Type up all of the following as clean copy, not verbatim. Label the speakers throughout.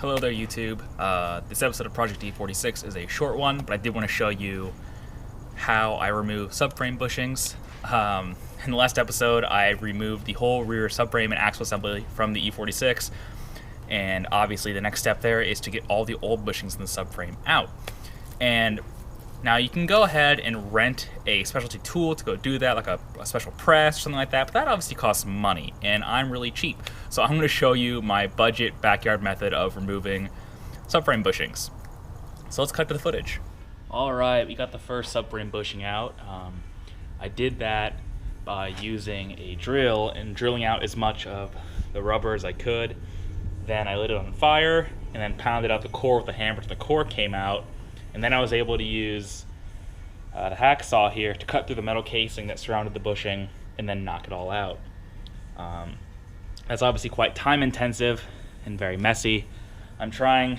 Speaker 1: Hello there, YouTube. This episode of Project E46 is a short one, but I did want to show you how I remove subframe bushings. In the last episode, I removed the whole rear subframe and axle assembly from the E46, and obviously the next step there is to get all the old bushings in the subframe out. And now you can go ahead and rent a specialty tool to go do that, like a special press or something like that, but that obviously costs money, and I'm really cheap. So I'm going to show you my budget backyard method of removing subframe bushings. So let's cut to the footage. Alright, we got the first subframe bushing out. I did that by using a drill and drilling out as much of the rubber as I could. Then I lit it on fire and then pounded out the core with the hammer until the core came out. And then I was able to use the hacksaw here to cut through the metal casing that surrounded the bushing and then knock it all out. That's obviously quite time intensive and very messy. I'm trying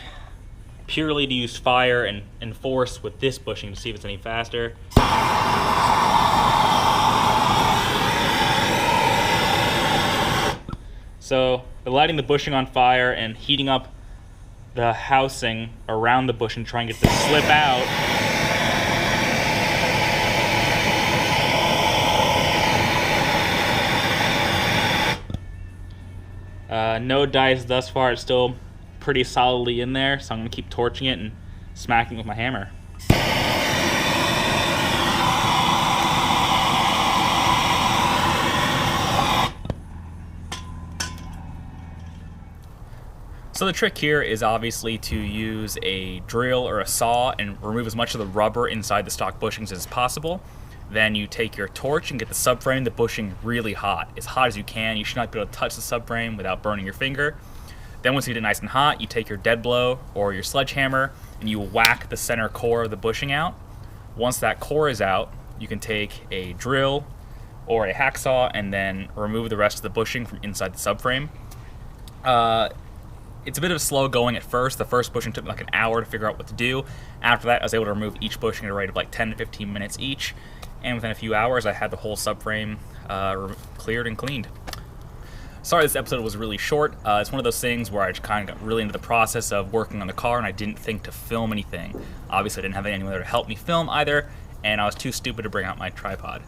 Speaker 1: purely to use fire and force with this bushing to see if it's any faster. So lighting the bushing on fire and heating up the housing around the bushing, trying to get this to slip out. No dice thus far. It's still pretty solidly in there, so I'm going to keep torching it and smacking with my hammer. So the trick here is obviously to use a drill or a saw and remove as much of the rubber inside the stock bushings as possible. Then you take your torch and get the subframe, the bushing really hot, as hot as you can. You should not be able to touch the subframe without burning your finger. Then once you get it nice and hot, you take your dead blow or your sledgehammer and you whack the center core of the bushing out. Once that core is out, you can take a drill or a hacksaw and then remove the rest of the bushing from inside the subframe. It's a bit of slow going at first. The first bushing took me like an hour to figure out what to do. After that, I was able to remove each bushing at a rate of like 10 to 15 minutes each. And within a few hours, I had the whole subframe cleared and cleaned. Sorry this episode was really short. It's one of those things where I just kind of got really into the process of working on the car and I didn't think to film anything. Obviously, I didn't have anyone there to help me film either, and I was too stupid to bring out my tripod.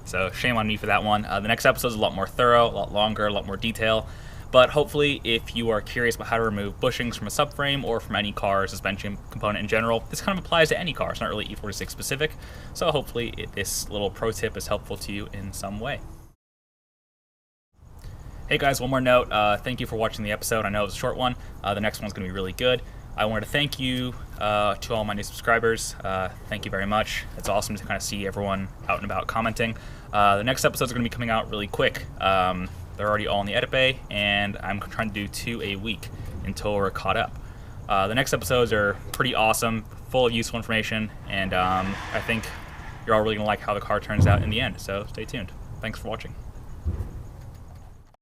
Speaker 1: So shame on me for that one. The next episode is a lot more thorough, a lot longer, a lot more detail. But hopefully, if you are curious about how to remove bushings from a subframe or from any car suspension component in general, this kind of applies to any car. It's not really E46 specific. So hopefully this little pro tip is helpful to you in some way. Hey guys, one more note. Thank you for watching the episode. I know it was a short one. The next one's going to be really good. I wanted to thank you to all my new subscribers. Thank you very much. It's awesome to kind of see everyone out and about commenting. The next episodes are going to be coming out really quick. They're already all in the edit bay, and I'm trying to do 2 a week until we're caught up. The next episodes are pretty awesome, full of useful information, and I think you're all really going to like how the car turns out in the end, so stay tuned. Thanks for watching.